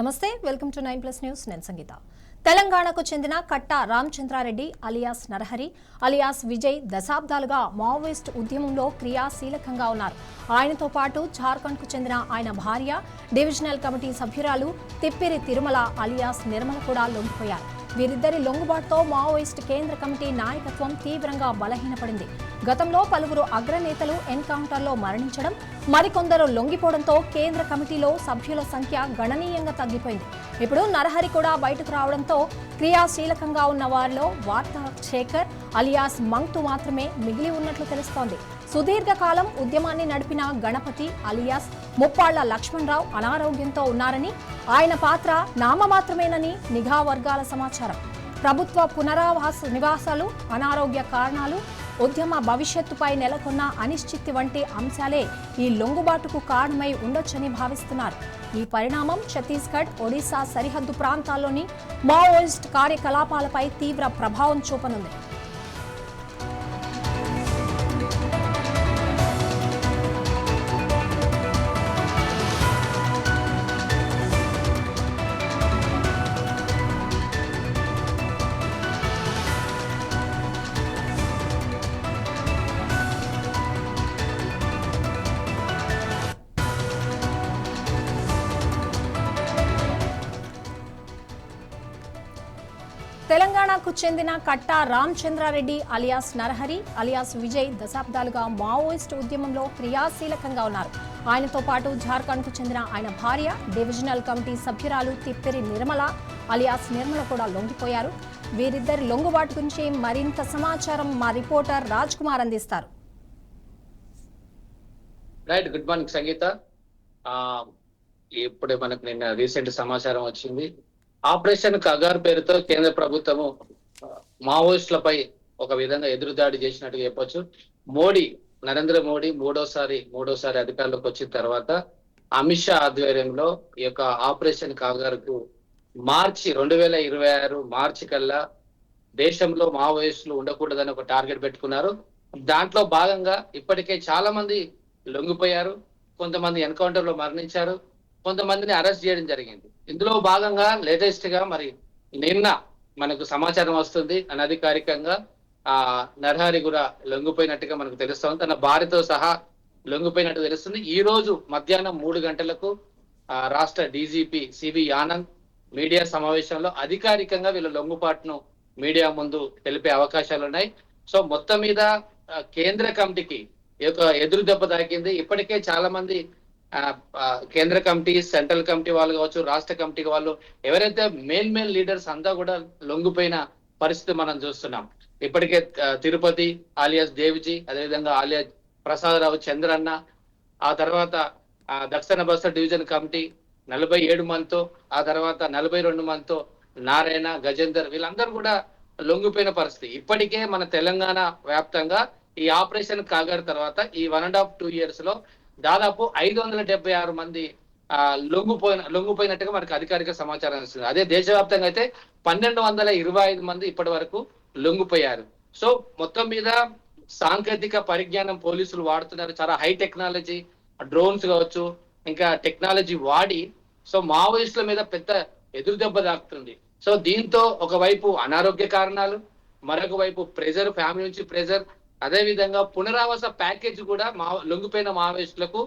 నమస్తే, welcome to 9+ news. నేను సంగీత. తెలంగాణకు చెందిన కట్టా రామచంద్రారెడ్డి అలియాస్ నరహరి అలియాస్ విజయ్ దశాబ్దాలుగా మావోయిస్ట్ ఉద్యమంలో క్రియాశీలకంగా ఉన్నారు. ఆయనతో పాటు జార్ఖండ్కు చెందిన ఆయన భార్య, డివిజనల్ కమిటీ సభ్యురాలు తిప్పిరి తిరుమల అలియాస్ నిర్మల కూడా లొంగిపోయారు. వీరిద్దరి లొంగుబాటుతో మావోయిస్ట్ కేంద్ర కమిటీ నాయకత్వం తీవ్రంగా బలహీనపడింది. గతంలో పలువురు అగ్రనేతలు ఎన్కౌంటర్లో మరణించడం, మరికొందరు లొంగిపోవడంతో కేంద్ర కమిటీలో సభ్యుల సంఖ్య గణనీయంగా తగ్గిపోయింది. ఇప్పుడు నరహరి కూడా బయటకు రావడంతో క్రియాశీలకంగా ఉన్న వారిలో వార్తా శేఖర్ అలియాస్ మంగ్తు మాత్రమే మిగిలి ఉన్నట్లు తెలుస్తోంది. సుదీర్ఘకాలం ఉద్యమాన్ని నడిపిన గణపతి అలియాస్ ముప్పాళ్ల లక్ష్మణరావు అనారోగ్యంతో ఉన్నారని, ఆయన పాత్ర నామమాత్రమేనని నిఘా వర్గాల సమాచారం. ప్రభుత్వ పునరావాస నివాసాలు, అనారోగ్య కారణాలు, ఉద్యమ భవిష్యత్తుపై నెలకొన్న అనిశ్చితి వంటి అంశాలే ఈ లొంగుబాటుకు కారణమై ఉండొచ్చని భావిస్తున్నారు. ఈ పరిణామం ఛత్తీస్గఢ్, ఒడిశా సరిహద్దు ప్రాంతాల్లోని మావోయిస్ట్ కార్యకలాపాలపై తీవ్ర ప్రభావం చూపనుంది. తెలంగాణకు చెందిన కట్టా రామచంద్రారెడ్డి అలియాస్ నరహరి అలియాస్ విజయ్ దశాబ్దాలుగా మావోయిస్టు ఉద్యమంలో క్రియాశీలకంగా ఉన్నారు. ఆయనతో పాటు జార్ఖండ్కు చెందిన ఆయన భార్య, డివిజనల్ కమిటీ సభ్యురాలు తిప్పిరి నిర్మల అలియాస్ నిర్మల కూడా లొంగిపోయారు. వీరిద్దరి లొంగుబాటు గురించి మరింత సమాచారం మా రిపోర్టర్ రాజ్ కుమార్ అందిస్తారు. రైట్, గుడ్ మార్నింగ్ సంగీత. ఇప్పుడే మనకు నిన్న రీసెంట్ సమాచారం వచ్చింది. ఆపరేషన్ కగార్ పేరుతో కేంద్ర ప్రభుత్వము మావోయిస్టులపై ఒక విధంగా ఎదురుదాడి చేసినట్టుగా చెప్పొచ్చు. నరేంద్ర మోడీ మూడోసారి అధికారంలోకి వచ్చిన తర్వాత అమిత్ షా ఆధ్వర్యంలో ఈ యొక్క ఆపరేషన్ కగార్ కు 2026 మార్చి కల్లా దేశంలో మావోయిస్టులు ఉండకూడదని ఒక టార్గెట్ పెట్టుకున్నారు. దాంట్లో భాగంగా ఇప్పటికే చాలా మంది లొంగిపోయారు, కొంతమంది ఎన్కౌంటర్ లో మరణించారు, కొంతమందిని అరెస్ట్ చేయడం జరిగింది. ఇందులో భాగంగా లేటెస్ట్ గా మరి నిన్న మనకు సమాచారం వస్తుంది, అనధికారికంగా నరహరి కూడా లొంగిపోయినట్టుగా మనకు తెలుస్తుంది. తన భార్యతో సహా లొంగిపోయినట్టు తెలుస్తుంది. ఈ రోజు మధ్యాహ్నం 3 గంటలకు రాష్ట్ర డీజీపీ సివి ఆనంద్ మీడియా సమావేశంలో అధికారికంగా వీళ్ళ లొంగుపాటును మీడియా ముందు తెలిపే అవకాశాలు ఉన్నాయి. సో మొత్తం మీద కేంద్ర కమిటీకి ఎదురు దెబ్బ తాకింది. ఇప్పటికే చాలా మంది కేంద్ర కమిటీ, సెంట్రల్ కమిటీ వాళ్ళు కావచ్చు, రాష్ట్ర కమిటీ వాళ్ళు, ఎవరైతే మెయిన్ లీడర్స్ అంతా కూడా లొంగిపోయిన పరిస్థితి మనం చూస్తున్నాం. ఇప్పటికే తిరుపతి ఆలియాస్ దేవిజీ, అదేవిధంగా ఆలియాస్ ప్రసాదరావు చంద్రన్న, ఆ తర్వాత దక్షిణ బస్తా డివిజన్ కమిటీ 47 మందితో, ఆ తర్వాత 42 మందితో నారాయణ, గజేందర్, వీళ్ళందరూ కూడా లొంగిపోయిన పరిస్థితి. ఇప్పటికే మన తెలంగాణ వ్యాప్తంగా ఈ ఆపరేషన్ కాగర్ తర్వాత ఈ 1.5-2 years లో దాదాపు 576 మంది లొంగిపోయినట్టుగా మనకు అధికారిక సమాచారం ఇస్తుంది. అదే దేశవ్యాప్తంగా అయితే 1225 మంది ఇప్పటి వరకు లొంగిపోయారు. సో మొత్తం మీద సాంకేతిక పరిజ్ఞానం పోలీసులు వాడుతున్నారు. చాలా హై టెక్నాలజీ, డ్రోన్స్ కావచ్చు, ఇంకా టెక్నాలజీ వాడి సో మావోయిస్టుల మీద పెద్ద ఎదురు దెబ్బ తాకుతుంది. సో దీంతో ఒకవైపు అనారోగ్య కారణాలు, మరొక వైపు ప్రెజర్, ఫ్యామిలీ నుంచి ప్రెజర్, అదే విధంగా పునరావాస ప్యాకేజ్ కూడా లొంగిపోయిన మావోయిస్టులకు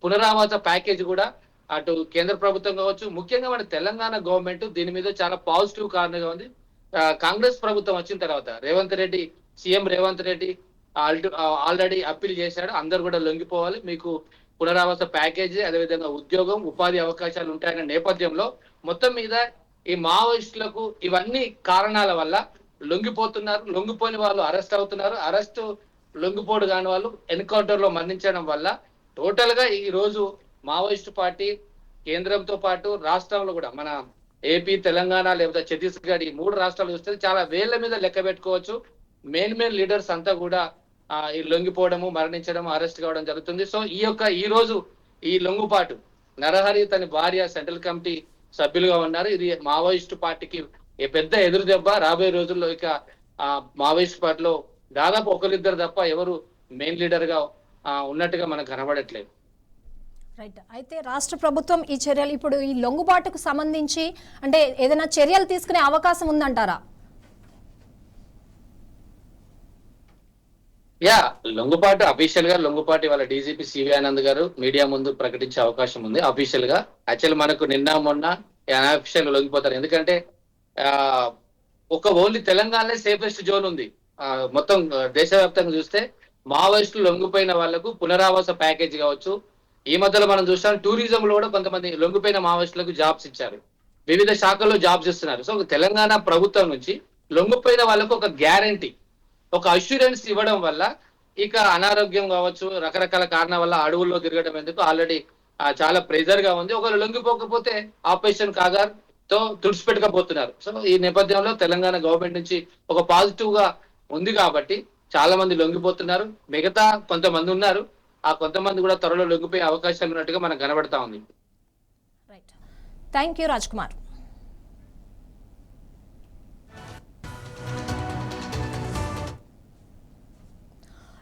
పునరావాస ప్యాకేజ్ కూడా అటు కేంద్ర ప్రభుత్వం కావచ్చు, ముఖ్యంగా మన తెలంగాణ గవర్నమెంట్ దీని మీద చాలా పాజిటివ్ కారణంగా ఉంది. కాంగ్రెస్ ప్రభుత్వం వచ్చిన తర్వాత CM Revanth Reddy already appeal చేశాడు, అందరు కూడా లొంగిపోవాలి, మీకు పునరావాస ప్యాకేజీ, అదేవిధంగా ఉద్యోగం, ఉపాధి అవకాశాలు ఉంటాయన్న నేపథ్యంలో మొత్తం మీద ఈ మావోయిస్టులకు ఇవన్నీ కారణాల వల్ల లొంగిపోతున్నారు. లొంగిపోయిన వాళ్ళు అరెస్ట్ అవుతున్నారు, లొంగిపోడు కాని వాళ్ళు ఎన్కౌంటర్ లో మరణించడం వల్ల టోటల్ గా ఈ రోజు మావోయిస్టు పార్టీ కేంద్రంతో పాటు రాష్ట్రంలో కూడా మన ఏపీ, తెలంగాణ, లేకపోతే ఛత్తీస్గఢ్, ఈ 3 రాష్ట్రాలు చూస్తే చాలా వేళ్ల మీద లెక్క పెట్టుకోవచ్చు. మెయిన్ లీడర్స్ అంతా కూడా ఈ లొంగిపోవడము, మరణించడం, అరెస్ట్ కావడం జరుగుతుంది. సో ఈ రోజు ఈ లొంగుపాటు నరహరి, తన భార్య సెంట్రల్ కమిటీ సభ్యులుగా ఉన్నారు. ఇది మావోయిస్టు పార్టీకి పెద్ద ఎదురు దెబ్బ. రాబోయే రోజుల్లో ఇక మావోయిస్ట్ పార్టీలో దాదాపు ఒకరిద్దరు తప్ప ఎవరు మెయిన్ లీడర్ గా ఉన్నట్టుగా మనకు కనబడట్లేదు. రైట్. అయితే రాష్ట్ర ప్రభుత్వం ఈ చర్యలు ఇప్పుడు ఈ లొంగుబాటుకు సంబంధించి అంటే ఏదైనా చర్యలు తీసుకునే అవకాశం ఉందంటారా? లొంగుపాటు అఫీషియల్ గా లొంగుపాటు వాళ్ళ డీజీపీ సివి ఆనంద్ గారు మీడియా ముందు ప్రకటించే అవకాశం ఉంది. అఫీషియల్ గా యాక్చువల్ మనకు నిన్న మొన్న అన్అఫీషియల్ లొంగిపోతారు. ఎందుకంటే ఓన్లీ తెలంగాణలో సేఫెస్ట్ జోన్ ఉంది. మొత్తం దేశవ్యాప్తంగా చూస్తే మావోయిస్టులు లొంగిపోయిన వాళ్లకు పునరావాస ప్యాకేజ్ కావచ్చు. ఈ మధ్యలో మనం చూస్తాం టూరిజం లో కూడా కొంతమంది లొంగిపోయిన మావోయిస్టులకు జాబ్స్ ఇచ్చారు, వివిధ శాఖల్లో జాబ్స్ ఇస్తున్నారు. సో తెలంగాణ ప్రభుత్వం నుంచి లొంగిపోయిన వాళ్ళకు ఒక గ్యారంటీ, ఒక అష్యూరెన్స్ ఇవ్వడం వల్ల ఇక అనారోగ్యం కావచ్చు, రకరకాల కారణాల వల్ల అడవుల్లో తిరగడం ఎందుకు ఆల్రెడీ చాలా ప్రెజర్ గా ఉంది. ఒకవేళ లొంగిపోకపోతే ఆపరేషన్ కాగార్ తో తుడిచిపెట్టకపోతున్నారు. సో ఈ నేపథ్యంలో తెలంగాణ గవర్నమెంట్ నుంచి ఒక పాజిటివ్ గా ఉంది కాబట్టి చాలా మంది లొంగిపోతున్నారు. మిగతా కొంతమంది ఉన్నారు, ఆ కొంతమంది కూడా త్వరలో లొంగిపోయే అవకాశాలు ఉన్నట్టుగా మనకు కనబడతా ఉంది. Right. Thank you Raj Kumar.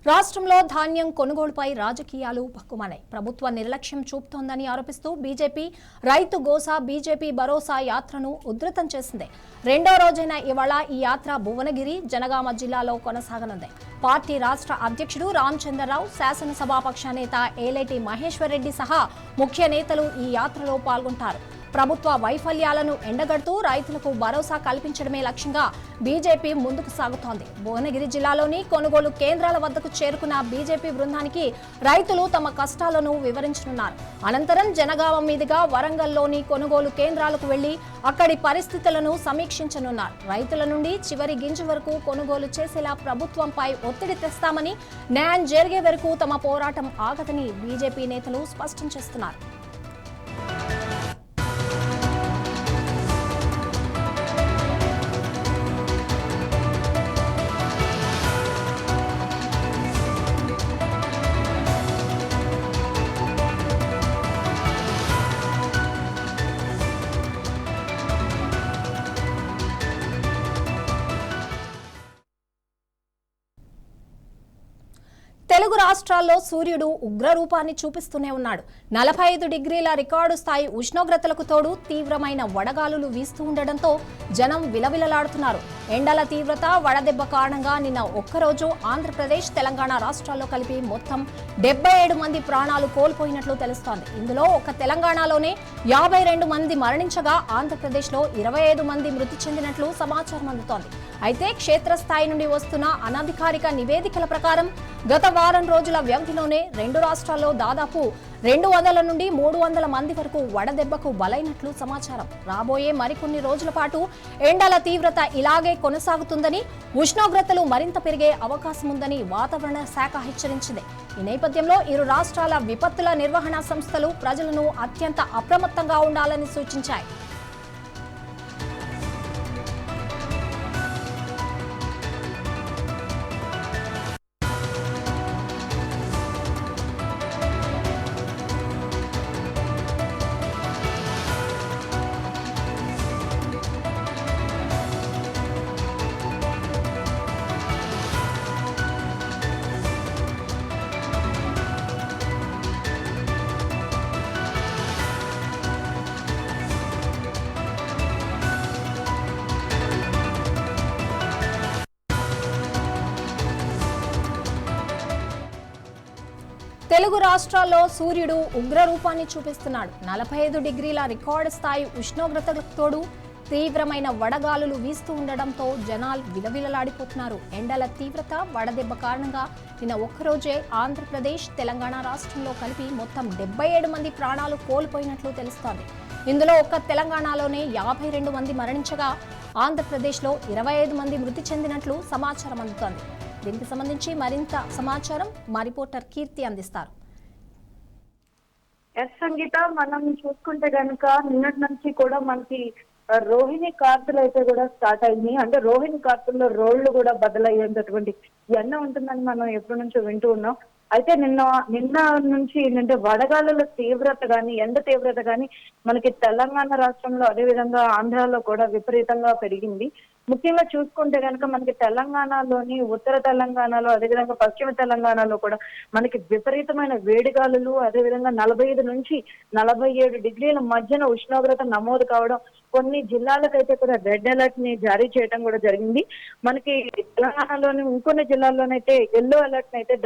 రాష్ట్రంలో ధాన్యం కొనుగోలుపై రాజకీయాలు భగ్గుమన్నాయి. ప్రభుత్వ నిర్లక్ష్యం చూపుతోందని ఆరోపిస్తూ బీజేపీ రైతు గోసా బీజేపీ భరోసా యాత్రను ఉధృతం చేసింది. రెండో రోజైన ఇవాళ ఈ యాత్ర భువనగిరి, జనగామ జిల్లాలో కొనసాగనుంది. పార్టీ రాష్ట్ర అధ్యక్షుడు రామచంద్రరావు, శాసనసభాపక్ష నేత ఏలేటి మహేశ్వర్ రెడ్డి సహా ముఖ్య నేతలు ఈ యాత్రలో పాల్గొంటారు. ప్రభుత్వ వైఫల్యాలను ఎండగడుతూ రైతులకు భరోసా కల్పించడమే లక్ష్యంగా బీజేపీ ముందుకు సాగుతోంది. భువనగిరి జిల్లాలోని కొనుగోలు కేంద్రాల వద్దకు చేరుకున్న బీజేపీ బృందానికి రైతులు తమ కష్టాలను వివరించనున్నారు. అనంతరం జనగామ మీదుగా వరంగల్లోని కొనుగోలు కేంద్రాలకు వెళ్లి అక్కడి పరిస్థితులను సమీక్షించనున్నారు. రైతుల నుండి చివరి గింజ వరకు కొనుగోలు చేసేలా ప్రభుత్వంపై ఒత్తిడి తెస్తామని, న్యాయం జరిగే వరకు తమ పోరాటం ఆగదని బీజేపీ నేతలు స్పష్టం చేస్తున్నారు. తెలుగు రాష్ట్రాల్లో సూర్యుడు ఉగ్రరూపాన్ని చూపిస్తూనే ఉన్నాడు. 45 డిగ్రీల రికార్డు స్థాయి ఉష్ణోగ్రతలకు తోడు తీవ్రమైన వడగాలులు వీస్తూ ఉండడంతో జనం విలవిలలాడుతున్నారు. ఎండల తీవ్రత, వడదెబ్బ కారణంగా నిన్న ఒక్కరోజు ఆంధ్రప్రదేశ్, తెలంగాణ రాష్ట్రాల్లో కలిపి మొత్తం 77 మంది ప్రాణాలు కోల్పోయినట్లు తెలుస్తోంది. ఇందులో ఒక్క తెలంగాణలోనే 52 మంది మరణించగా ఆంధ్రప్రదేశ్లో 25 మంది మృతి చెందినట్లు సమాచారం అందుతోంది. అయితే క్షేత్రస్థాయి నుండి వస్తున్న అనధికారిక నివేదికల ప్రకారం గత వారం రోజుల వ్యవధిలోనే రెండు రాష్ట్రాల్లో దాదాపు 200 నుండి 300 మంది వరకు వడదెబ్బకు బలైనట్లు సమాచారం. రాబోయే మరికొన్ని రోజుల పాటు ఎండల తీవ్రత ఇలాగే కొనసాగుతుందని, ఉష్ణోగ్రతలు మరింత పెరిగే అవకాశం ఉందని వాతావరణ శాఖ హెచ్చరించింది. ఈ నేపథ్యంలో ఇరు రాష్ట్రాల విపత్తుల నిర్వహణ సంస్థలు ప్రజలను అత్యంత అప్రమత్తంగా ఉండాలని సూచించాయి. తెలుగు రాష్ట్రాల్లో సూర్యుడు ఉగ్రరూపాన్ని చూపిస్తున్నాడు. 45 డిగ్రీల రికార్డు స్థాయి ఉష్ణోగ్రతలకు తోడు తీవ్రమైన వడగాలులు వీస్తూ ఉండడంతో జనాలు విలవిలలాడిపోతున్నారు. ఎండల తీవ్రత, వడదెబ్బ కారణంగా నిన్న ఒక్కరోజే ఆంధ్రప్రదేశ్, తెలంగాణ రాష్ట్రంలో కలిపి మొత్తం 77 మంది ప్రాణాలు కోల్పోయినట్లు తెలుస్తోంది. ఇందులో ఒక్క తెలంగాణలోనే 52 మంది మరణించగా ఆంధ్రప్రదేశ్లో 25 మంది మృతి చెందినట్లు సమాచారం అందుతోంది. దీనికి సంబంధించి మరింత సమాచారం మా రిపోర్టర్ కీర్తి అందిస్తారు. సంగీత, మనం చూసుకుంటే కనుక నిన్నటి నుంచి కూడా మనకి రోహిణి కార్తులు అయితే కూడా స్టార్ట్ అయింది. అంటే రోహిణి కార్తుల్లో రోళ్లు కూడా బదులయ్యేటటువంటి ఎండ ఉంటుందని మనం ఎప్పటి నుంచో వింటూ ఉన్నాం. అయితే నిన్న నుంచి ఏంటంటే వడగాలుల తీవ్రత కానీ, ఎండ తీవ్రత కానీ మనకి తెలంగాణ రాష్ట్రంలో, అదేవిధంగా ఆంధ్రాలో కూడా విపరీతంగా పెరిగింది. ముఖ్యంగా చూసుకుంటే కనుక మనకి తెలంగాణలోని ఉత్తర తెలంగాణలో అదేవిధంగా పశ్చిమ తెలంగాణలో కూడా మనకి విపరీతమైన వేడిగాలులు, అదేవిధంగా 45 నుంచి 47 డిగ్రీల మధ్యన ఉష్ణోగ్రత నమోదు కావడం, కొన్ని జిల్లాలకైతే కూడా రెడ్ అలర్ట్ ని జారీ చేయడం కూడా జరిగింది. మనకి తెలంగాణలోని ఇంకొన్ని జిల్లాల్లోనైతే ఎల్లో అలర్ట్ అయితే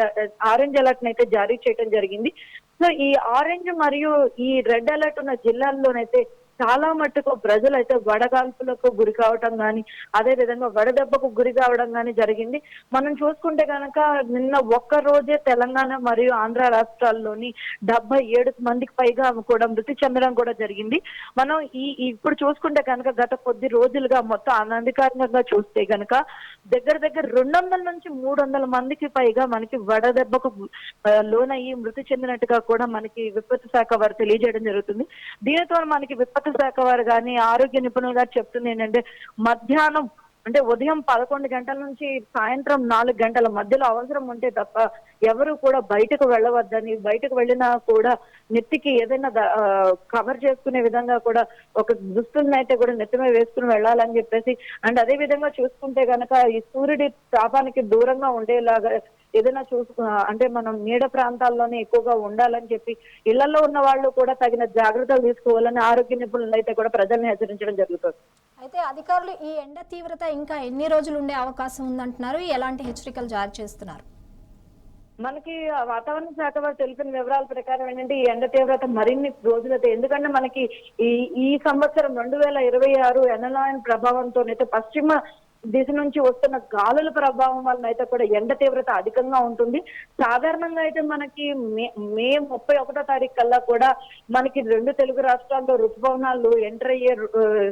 ఆరెంజ్ అలర్ట్ అయితే జారీ చేయడం జరిగింది. సో ఈ ఆరెంజ్ మరియు ఈ రెడ్ అలర్ట్ ఉన్న జిల్లాల్లోనైతే చాలా మట్టుకు ప్రజలు అయితే వడగాల్పులకు గురి కావటం కానీ, అదే విధంగా వడదెబ్బకు గురి కావడం కానీ జరిగింది. మనం చూసుకుంటే కనుక నిన్న ఒక్క రోజే తెలంగాణ మరియు ఆంధ్ర రాష్ట్రాల్లోని 77 మందికి పైగా కూడా మృతి చెందడం కూడా జరిగింది. మనం ఇప్పుడు చూసుకుంటే కనుక గత కొద్ది రోజులుగా మొత్తం అనధికారికంగా చూస్తే కనుక దగ్గర 200 నుంచి 300 మందికి పైగా మనకి వడదెబ్బకు లోనయ్యి మృతి చెందినట్టుగా కూడా మనకి విపత్తు శాఖ వారు తెలియజేయడం జరుగుతుంది. దీనితో మనకి విపత్తు శాఖ వారు కానీ ఆరోగ్య నిపుణులు గారు చెప్తుంది ఏంటంటే, మధ్యాహ్నం అంటే ఉదయం 11 గంటల నుంచి సాయంత్రం 4 గంటల మధ్యలో అవసరం ఉంటే తప్ప ఎవరు కూడా బయటకు వెళ్ళవద్దని, బయటకు వెళ్ళినా కూడా నెత్తికి ఏదైనా కవర్ చేసుకునే విధంగా కూడా ఒక దుస్తుల్ని అయితే కూడా నెత్తిమే వేసుకుని వెళ్ళాలని చెప్పేసి, అండ్ అదే విధంగా చూసుకుంటే కనుక ఈ సూర్యుడి తాపానికి దూరంగా ఉండేలాగా ఏదైనా అంటే మనం నీడ ప్రాంతాల్లోనే ఎక్కువగా ఉండాలని చెప్పి ఇళ్లలో ఉన్న వాళ్ళు కూడా తగిన జాగ్రత్తలు తీసుకోవాలని ఆరోగ్య నిపుణులు అయితే కూడా ప్రజల్ని హెచ్చరించడం జరుగుతుంది. అయితే అధికారులు ఈ ఎండ తీవ్రత ఇంకా ఎన్ని రోజులు ఉండే అవకాశం ఉందంటున్నారు? ఎలాంటి హెచ్చరికలు జారీ చేస్తున్నారు? మనకి వాతావరణ శాఖ వారు తెలిపిన వివరాల ప్రకారం ఏంటంటే, ఈ ఎండ తీవ్రత మరిన్ని రోజులైతే, ఎందుకంటే మనకి ఈ సంవత్సరం 2026 ఎనలాయన్ ప్రభావంతోనైతే పశ్చిమ దిశ నుంచి వస్తున్న గాలుల ప్రభావం వలన అయితే కూడా ఎండ తీవ్రత అధికంగా ఉంటుంది. సాధారణంగా అయితే మనకి మే 31వ తారీఖు కల్లా కూడా మనకి 2 తెలుగు రాష్ట్రాల్లో ఋతుపవనాలు ఎంటర్ అయ్యే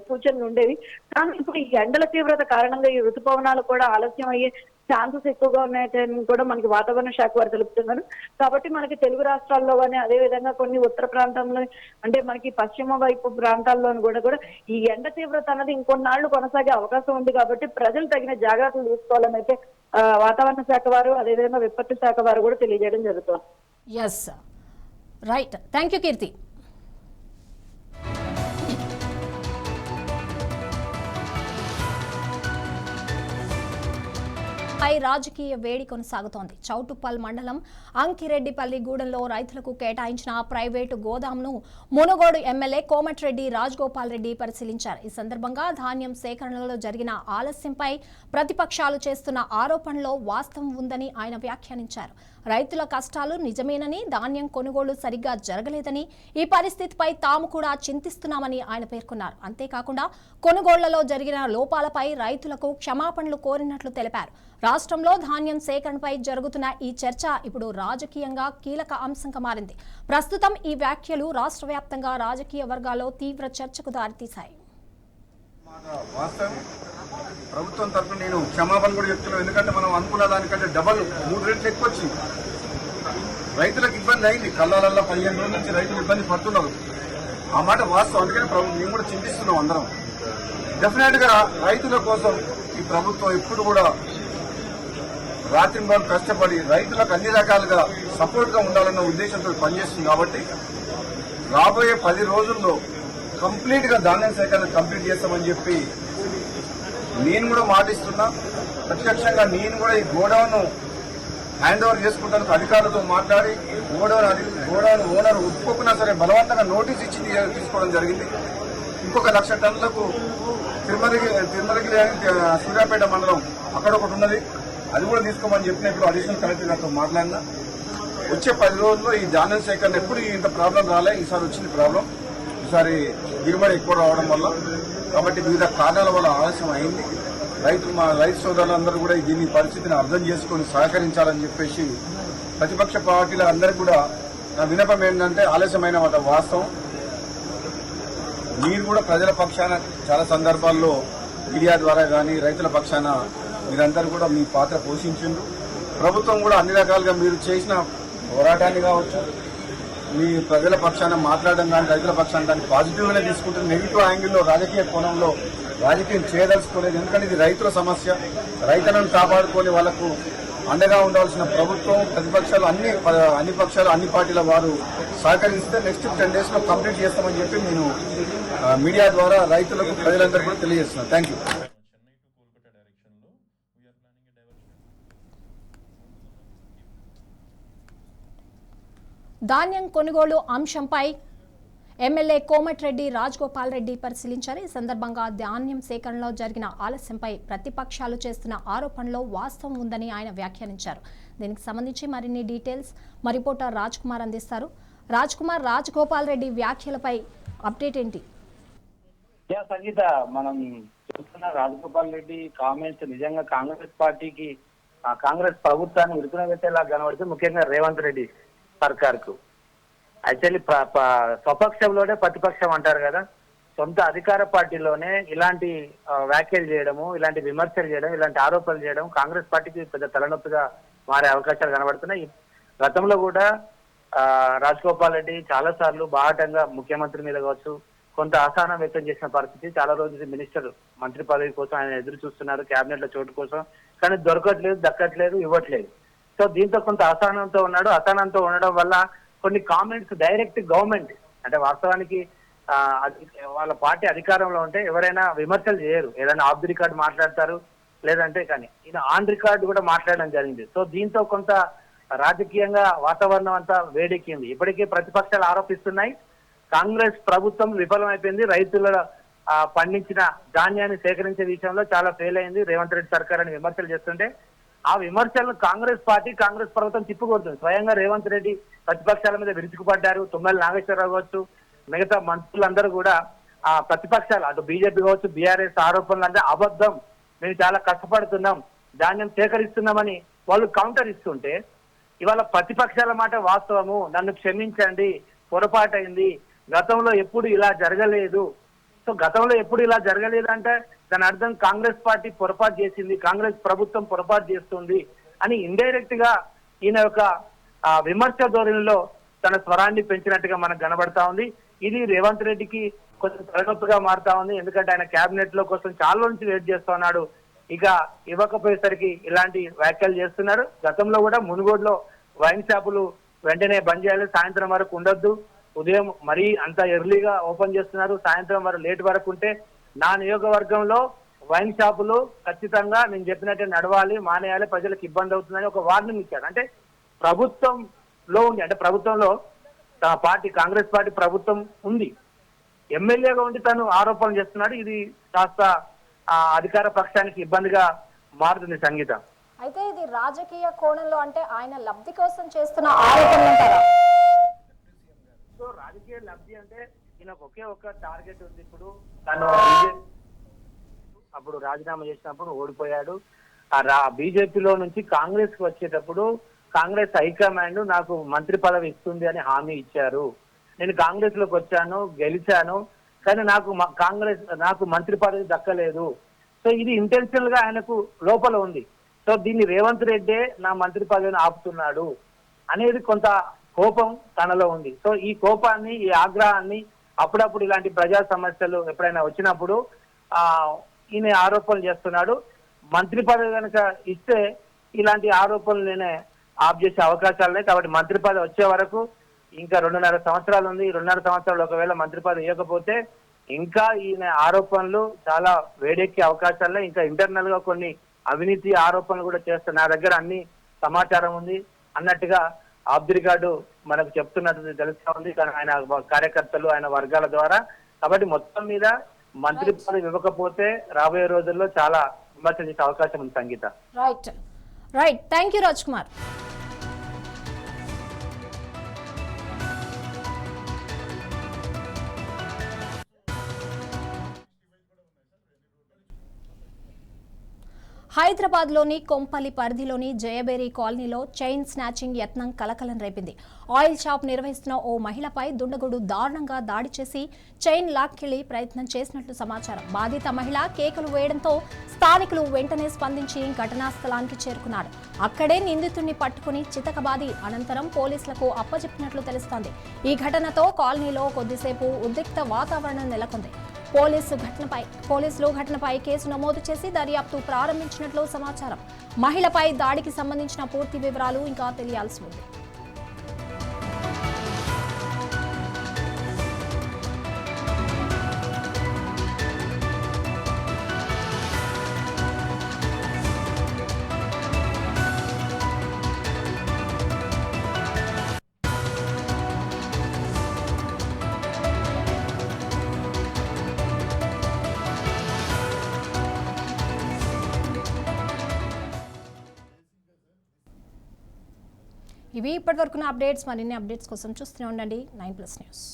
సూచనలు ఉండేవి. కానీ ఇప్పుడు ఈ ఎండల తీవ్రత కారణంగా ఈ ఋతుపవనాలు కూడా ఆలస్యం అయ్యే ఛాన్సెస్ ఎక్కువగా ఉన్నాయని కూడా మనకి వాతావరణ శాఖ వారు తెలుపుతున్నారు. కాబట్టి మనకి తెలుగు రాష్ట్రాల్లో కానీ, అదే విధంగా కొన్ని ఉత్తర ప్రాంతంలో అంటే మనకి పశ్చిమ వైపు ప్రాంతాల్లోని కూడా ఈ ఎండ తీవ్రత అన్నది ఇంకొన్నాళ్లు కొనసాగే అవకాశం ఉంది. కాబట్టి ప్రజలు తగిన జాగ్రత్తలు తీసుకోవాలని అయితే వాతావరణ శాఖ వారు, అదేవిధంగా విపత్తు శాఖ వారు కూడా తెలియజేయడం జరుగుతుంది. Yes, right. Thank you Keerthi. రాజకీయ వేడి కొనసాగుతోంది. చౌటుప్పల్ మండలం అంకిరెడ్డిపల్లి గూడెంలో రైతులకు కేటాయించిన ప్రైవేటు గోదాంను మునుగోడు ఎమ్మెల్యే కోమటిరెడ్డి రాజగోపాల్ రెడ్డి పరిశీలించారు. ఈ సందర్భంగా ధాన్యం సేకరణలో జరిగిన ఆలస్యంపై ప్రతిపక్షాలు చేస్తున్న ఆరోపణలో వాస్తవం ఉందని ఆయన వ్యాఖ్యానించారు. రైతుల కష్టాలు నిజమేనని, ధాన్యం కొనుగోలు సరిగ్గా జరగలేదని, ఈ పరిస్థితిపై తాము కూడా చింతిస్తున్నామని ఆయన పేర్కొన్నారు. అంతేకాకుండా కొనుగోళ్లలో జరిగిన లోపాలపై రైతులకు క్షమాపణలు కోరినట్లు తెలిపారు. రాష్ట్రంలో ధాన్యం సేకరణపై జరుగుతున్న ఈ చర్చ ఇప్పుడు రాజకీయంగా కీలక అంశంగా మారింది. ప్రస్తుతం ఈ వ్యాఖ్యలు రాష్ట్ర వ్యాప్తంగా రాజకీయ వర్గాల్లో తీవ్ర చర్చకు దారితీశాయి. ప్రభుత్వం తరఫున నేను క్షమాపణ కూడా చెప్తున్నాను. ఎందుకంటే మనం అనుకున్న దానికంటే డబల్ 3 రెట్లు ఎక్కువ వచ్చింది. రైతులకు ఇబ్బంది అయింది. కళ్ళాలల్లో 15 రోజుల నుంచి రైతులు ఇబ్బంది పడుతున్నారు. ఆ మాట వాస్తవం. అందుకని మేము కూడా చింతిస్తున్నాం అందరం. డెఫినెట్ గా రైతుల కోసం ఈ ప్రభుత్వం ఎప్పుడు కూడా రాత్రింబాబు కష్టపడి రైతులకు అన్ని రకాలుగా సపోర్ట్ గా ఉండాలన్న ఉద్దేశంతో పనిచేస్తుంది. కాబట్టి రాబోయే 10 రోజుల్లో కంప్లీట్ గా ధాన్యం సేకరణ కంప్లీట్ చేస్తామని చెప్పి నేను కూడా మాటిస్తున్నా. ప్రత్యక్షంగా నేను కూడా ఈ గోడౌన్ హ్యాండ్ ఓవర్ చేసుకుంటానికి అధికారులతో మాట్లాడి గోడౌన్ ఓనర్ ఒప్పుకున్నా సరే బలవంతంగా నోటీస్ ఇచ్చి తీసుకోవడం జరిగింది. ఇంకొక 1,00,000 టన్నులకు తిరుమలకి సూర్యాపేట మండలం అక్కడ ఒకటి ఉన్నది, అది కూడా తీసుకోమని చెప్పినప్పుడు అడిషనల్ కలెక్టర్ గారితో మాట్లాడినా. వచ్చే 10 రోజుల్లో ఈ ధాన్యం సేకరణ ఎప్పుడు ఇంత ప్రాబ్లం రాలే. ఈసారి వచ్చింది ప్రాబ్లం. ఈసారి దిగుబడి ఎక్కువ రావడం వల్ల, కాబట్టి వివిధ కారణాల వల్ల ఆలస్యం అయింది. మా రైతు సోదరులందరూ కూడా దీన్ని పరిస్థితిని అర్థం చేసుకుని సహకరించాలని చెప్పేసి ప్రతిపక్ష పార్టీల అందరికీ కూడా నా విన్నపం ఏంటంటే, ఆలస్యమైన మాట వాస్తవం. మీరు కూడా ప్రజల పక్షాన చాలా సందర్భాల్లో మీడియా ద్వారా కానీ రైతుల పక్షాన మీరందరూ కూడా మీ పాత్ర పోషించిండ్రు. ప్రభుత్వం కూడా అన్ని రకాలుగా మీరు చేసిన పోరాటాన్ని కావచ్చు, మీ ప్రజల పక్షాన మాట్లాడడం కానీ రైతుల పక్షాన దాన్ని పాజిటివ్ గానే తీసుకుంటుంది. నెగిటివ్ యాంగిల్లో రాజకీయ కోణంలో రాజకీయం చేయదలుచుకోలేదు. ఎందుకంటే ఇది రైతుల సమస్య. రైతులను కాపాడుకొని వాళ్లకు అండగా ఉండాల్సిన ప్రభుత్వం, ప్రతిపక్షాలు అన్ని పక్షాలు అన్ని పార్టీల వారు సహకరిస్తే నెక్స్ట్ 10 days లో కంప్లీట్ చేస్తామని చెప్పి నేను మీడియా ద్వారా రైతులకు ప్రజలందరూ కూడా తెలియజేస్తున్నాను. Thank you. ధాన్యం కొనుగోలు అంశంపై ఎమ్మెల్యే కోమటిరెడ్డి రాజగోపాల్ రెడ్డి పరిశీలించారు. ఈ సందర్భంగా ధాన్యం సేకరణలో జరిగిన ఆలస్యంపై ప్రతిపక్షాలు చేస్తున్న ఆరోపణలో వాస్తవం ఉందని ఆయన వ్యాఖ్యానించారు. దీనికి సంబంధించి మరిన్ని డీటెయిల్స్ మా రిపోర్టర్ రాజ్ కుమార్ అందిస్తారు. రాజ్ కుమార్, రాజగోపాల్ రెడ్డి వ్యాఖ్యలపై అప్డేట్ ఏంటి? సంగీత, మనం చూస్తున్న రాజగోపాల్ రెడ్డి కామెంట్స్ నిజంగా కాంగ్రెస్ పార్టీకి, కాంగ్రెస్ ప్రభుత్వాన్ని ఉడుకునబెట్టేలా కనబడుతుంది. ముఖ్యంగా రేవంత్ రెడ్డి సర్కార్ కు యాక్చువల్లీ స్వపక్షంలోనే ప్రతిపక్షం అంటారు కదా, సొంత అధికార పార్టీలోనే ఇలాంటి వ్యాఖ్యలు చేయడము, ఇలాంటి విమర్శలు చేయడం, ఇలాంటి ఆరోపణలు చేయడం కాంగ్రెస్ పార్టీకి పెద్ద తలనొప్పిగా మారే అవకాశాలు కనబడుతున్నాయి. గతంలో కూడా రాజగోపాల్ రెడ్డి చాలా సార్లు బాహటంగా ముఖ్యమంత్రి మీద కావచ్చు కొంత అసహనం వ్యక్తం చేసిన పరిస్థితి. చాలా రోజులు మినిస్టర్ మంత్రి పదవి కోసం ఆయన ఎదురు చూస్తున్నారు, కేబినెట్ లో చోటు కోసం, కానీ దొరకట్లేదు, దక్కట్లేదు, ఇవ్వట్లేదు. సో దీంతో కొంత అసహనంతో ఉన్నాడు. అసహనంతో ఉండడం వల్ల కొన్ని కామెంట్స్ డైరెక్ట్ గవర్నమెంట్, అంటే వాస్తవానికి వాళ్ళ పార్టీ అధికారంలో ఉంటే ఎవరైనా విమర్శలు చేయరు, ఏదైనా ఆఫ్ ది రికార్డ్ మాట్లాడతారు, లేదంటే కానీ ఈయన ఆన్ రికార్డ్ కూడా మాట్లాడడం జరిగింది. సో దీంతో కొంత రాజకీయంగా వాతావరణం అంతా వేడెక్కింది. ఇప్పటికే ప్రతిపక్షాలు ఆరోపిస్తున్నాయి కాంగ్రెస్ ప్రభుత్వం విఫలమైపోయింది, రైతుల పండించిన ధాన్యాన్ని సేకరించే విషయంలో చాలా ఫెయిల్ అయింది రేవంత్ రెడ్డి సర్కార్ అని విమర్శలు చేస్తుంటే ఆ విమర్శలను కాంగ్రెస్ పార్టీ, కాంగ్రెస్ ప్రభుత్వం తిప్పుకొడుతుంది. స్వయంగా రేవంత్ రెడ్డి ప్రతిపక్షాల మీద విరుచుకుపడ్డారు. తుమ్మల నాగేశ్వరరావు కావచ్చు, మిగతా మంత్రులందరూ కూడా ఆ ప్రతిపక్షాలు, అటు బీజేపీ కావచ్చు, బీఆర్ఎస్ ఆరోపణలు అంటే అబద్ధం, మేము చాలా కష్టపడుతున్నాం, ధాన్యం సేకరిస్తున్నామని వాళ్ళు కౌంటర్ ఇస్తుంటే ఇవాళ ప్రతిపక్షాల మాట వాస్తవము, నన్ను క్షమించండి, పొరపాటైంది, గతంలో ఎప్పుడు ఇలా జరగలేదు. సో గతంలో ఎప్పుడు ఇలా జరగలేదు అంటే దాని అర్థం కాంగ్రెస్ పార్టీ పొరపాటు చేసింది, కాంగ్రెస్ ప్రభుత్వం పొరపాటు చేస్తుంది అని ఇండైరెక్ట్ గా ఈయన యొక్క విమర్శ ధోరణిలో తన స్వరాన్ని పెంచినట్టుగా మనకు కనబడతా ఉంది. ఇది రేవంత్ రెడ్డికి కొంచెం తలనొప్పిగా మారుతా ఉంది. ఎందుకంటే ఆయన కేబినెట్ లో కోసం చాలా నుంచి వెయిట్ చేస్తా ఉన్నాడు. ఇక ఇవ్వకపోయేసరికి ఇలాంటి వ్యాఖ్యలు చేస్తున్నారు. గతంలో కూడా మునుగోడులో వైన్ షాపులు వెంటనే బంద్ చేయాలి, సాయంత్రం వరకు ఉండొద్దు, ఉదయం మరీ అంత ఎర్లీగా ఓపెన్ చేస్తున్నారు, సాయంత్రం వరకు లేట్ వరకు ఉంటే నా నియోజకవర్గంలో వైన్ షాపులు ఖచ్చితంగా నేను చెప్పినట్టే నడవాలి, మానేయాలి, ప్రజలకు ఇబ్బంది అవుతుందని ఒక వార్నింగ్ ఇచ్చారు. అంటే ప్రభుత్వంలో ఉంది, అంటే ప్రభుత్వంలో పార్టీ, కాంగ్రెస్ పార్టీ ప్రభుత్వం ఉంది, ఎమ్మెల్యేగా ఉండి తను ఆరోపణలు చేస్తున్నాడు. ఇది కాస్త అధికార పక్షానికి ఇబ్బందిగా మారుతుంది సంగీత. అయితే ఇది రాజకీయ కోణంలో అంటే ఆయన లబ్ధి కోసం చేస్తున్న ఆరోపణలు అంటారా? సో రాజకీయ లబ్ధి అంటే ఈయనకు ఒకే ఒక టార్గెట్ ఉంది. ఇప్పుడు తను అప్పుడు రాజీనామా చేసినప్పుడు ఓడిపోయాడు. బీజేపీలో నుంచి కాంగ్రెస్ కి వచ్చేటప్పుడు కాంగ్రెస్ హైకమాండ్ నాకు మంత్రి పదవి ఇస్తుంది అని హామీ ఇచ్చారు. నేను కాంగ్రెస్ లోకి వచ్చాను, గెలిచాను, కానీ నాకు మంత్రి పదవి దక్కలేదు. సో ఇది ఇంటెన్షనల్ గా ఆయనకు లోపల ఉంది. సో దీన్ని రేవంత్ రెడ్డే నా మంత్రి పదవిని ఆపుతున్నాడు అనేది కొంత కోపం తనలో ఉంది. సో ఈ కోపాన్ని, ఈ ఆగ్రహాన్ని అప్పుడప్పుడు ఇలాంటి ప్రజా సమస్యలు ఎప్పుడైనా వచ్చినప్పుడు ఈయన ఆరోపణలు చేస్తున్నాడు. మంత్రి పదవి కనుక ఇస్తే ఇలాంటి ఆరోపణలు నేనే ఆఫ్ చేసే అవకాశాలు ఉన్నాయి. కాబట్టి మంత్రి పదవి వచ్చే వరకు ఇంకా 2.5 సంవత్సరాలు ఉంది. 2.5 సంవత్సరాలు ఒకవేళ మంత్రి పదవి ఇవ్వకపోతే ఇంకా ఈయన ఆరోపణలు చాలా వేడెక్కే అవకాశాలు, ఇంకా ఇంటర్నల్ గా కొన్ని అవినీతి ఆరోపణలు కూడా చేస్తారు. నా దగ్గర అన్ని సమాచారం ఉంది అన్నట్టుగా ఆఫ్ ది రికార్డు మనకు చెప్తున్నట్టు తెలుస్తా ఉంది, కానీ ఆయన కార్యకర్తలు, ఆయన వర్గాల ద్వారా. కాబట్టి మొత్తం మీద మంత్రి పదవి ఇవ్వకపోతే రాబోయే రోజుల్లో చాలా విమర్శ చేసే అవకాశం ఉంది Sangeetha. Right thank you Raj Kumar. హైదరాబాద్లోని కొంపల్లి పరిధిలోని జయబేరి కాలనీలో చైన్ స్నాచింగ్ యత్నం కలకలం రేపింది. ఆయిల్ షాప్ నిర్వహిస్తున్న ఓ మహిళపై దుండగుడు దారుణంగా దాడి చేసి చైన్ లాక్కెళ్లి ప్రయత్నం చేసినట్లు సమాచారం. బాధిత మహిళ కేకలు వేయడంతో స్థానికులు వెంటనే స్పందించి ఘటనా స్థలానికి చేరుకున్నారు. అక్కడే నిందితుడిని పట్టుకుని చితకబాది అనంతరం పోలీసులకు అప్పచెప్పినట్లు తెలుస్తోంది. ఈ ఘటనతో కాలనీలో కొద్దిసేపు ఉద్రిక్త వాతావరణం నెలకొంది. పోలీసులు ఘటనపై కేసు నమోదు చేసి దర్యాప్తు ప్రారంభించినట్లు సమాచారం. మహిళపై దాడికి సంబంధించిన పూర్తి వివరాలు ఇంకా తెలియాల్సి ఉంది. ఇవి ఇప్పటివరకున్న అప్డేట్స్. మరిన్ని అప్డేట్స్ కోసం చూస్తూనే ఉండండి 9+ న్యూస్.